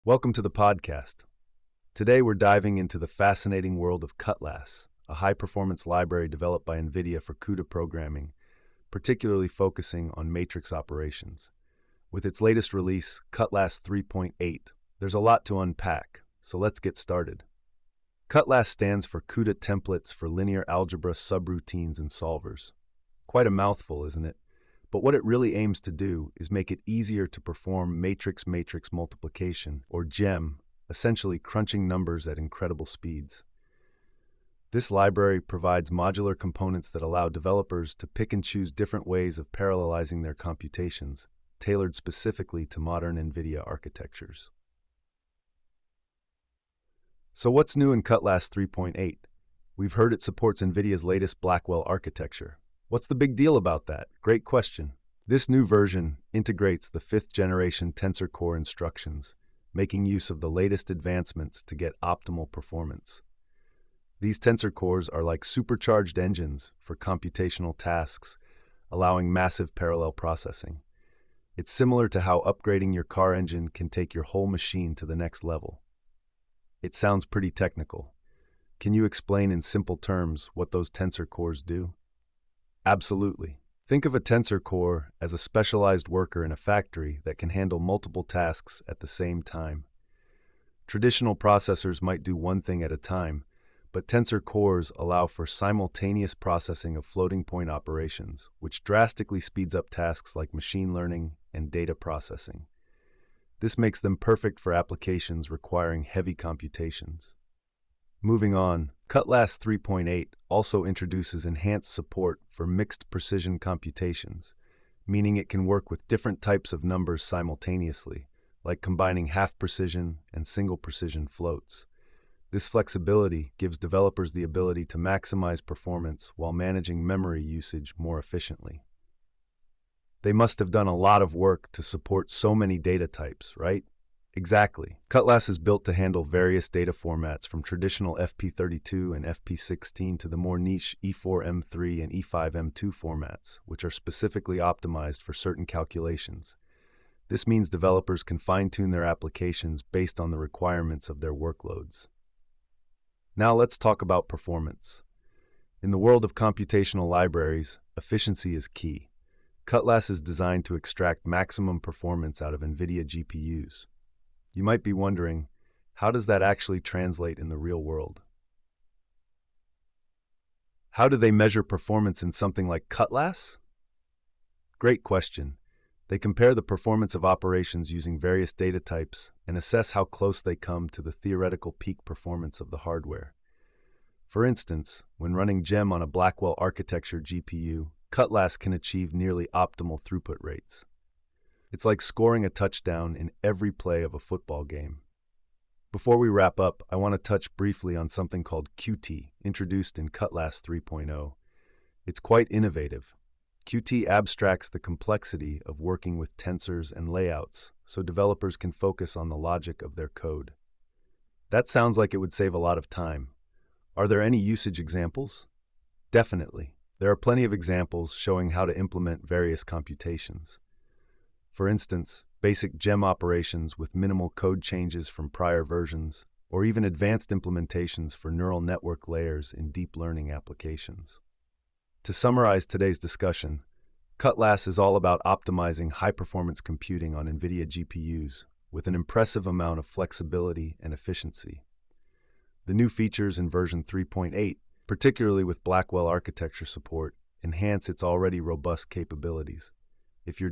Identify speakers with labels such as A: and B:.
A: Welcome to the podcast. Today we're diving into the fascinating world of Cutlass, a high-performance library developed by NVIDIA for CUDA programming, particularly focusing on matrix operations. With its latest release, Cutlass 3.8, there's a lot to unpack, so let's get started. Cutlass stands for CUDA Templates for Linear Algebra Subroutines and Solvers. Quite a mouthful, isn't it? But what it really aims to do is make it easier to perform matrix-matrix multiplication, or GEM, essentially crunching numbers at incredible speeds. This library provides modular components that allow developers to pick and choose different ways of parallelizing their computations, tailored specifically to modern NVIDIA architectures. So what's new in Cutlass 3.8? We've heard it supports NVIDIA's latest Blackwell architecture. What's the big deal about that? Great question. This new version integrates the 5th-generation Tensor Core instructions, making use of the latest advancements to get optimal performance. These Tensor Cores are like supercharged engines for computational tasks, allowing massive parallel processing. It's similar to how upgrading your car engine can take your whole machine to the next level. It sounds pretty technical. Can you explain in simple terms what those Tensor Cores do? Absolutely. Think of a tensor core as a specialized worker in a factory that can handle multiple tasks at the same time. Traditional processors might do one thing at a time, but tensor cores allow for simultaneous processing of floating-point operations, which drastically speeds up tasks like machine learning and data processing. This makes them perfect for applications requiring heavy computations. Moving on, Cutlass 3.8 also introduces enhanced support for mixed precision computations, meaning it can work with different types of numbers simultaneously, like combining half-precision and single-precision floats. This flexibility gives developers the ability to maximize performance while managing memory usage more efficiently. They must have done a lot of work to support so many data types, right? Exactly. Cutlass is built to handle various data formats from traditional FP32 and FP16 to the more niche E4M3 and E5M2 formats, which are specifically optimized for certain calculations. This means developers can fine-tune their applications based on the requirements of their workloads. Now let's talk about performance. In the world of computational libraries, efficiency is key. Cutlass is designed to extract maximum performance out of NVIDIA GPUs. You might be wondering, how does that actually translate in the real world? How do they measure performance in something like Cutlass? Great question. They compare the performance of operations using various data types and assess how close they come to the theoretical peak performance of the hardware. For instance, when running GEM on a Blackwell architecture GPU, Cutlass can achieve nearly optimal throughput rates. It's like scoring a touchdown in every play of a football game. Before we wrap up, I want to touch briefly on something called Qt, introduced in Cutlass 3.0. It's quite innovative. Qt abstracts the complexity of working with tensors and layouts, so developers can focus on the logic of their code. That sounds like it would save a lot of time. Are there any usage examples? Definitely. There are plenty of examples showing how to implement various computations. For instance, basic GEM operations with minimal code changes from prior versions, or even advanced implementations for neural network layers in deep learning applications. To summarize today's discussion, Cutlass is all about optimizing high-performance computing on NVIDIA GPUs with an impressive amount of flexibility and efficiency. The new features in version 3.8, particularly with Blackwell architecture support, enhance its already robust capabilities. If you're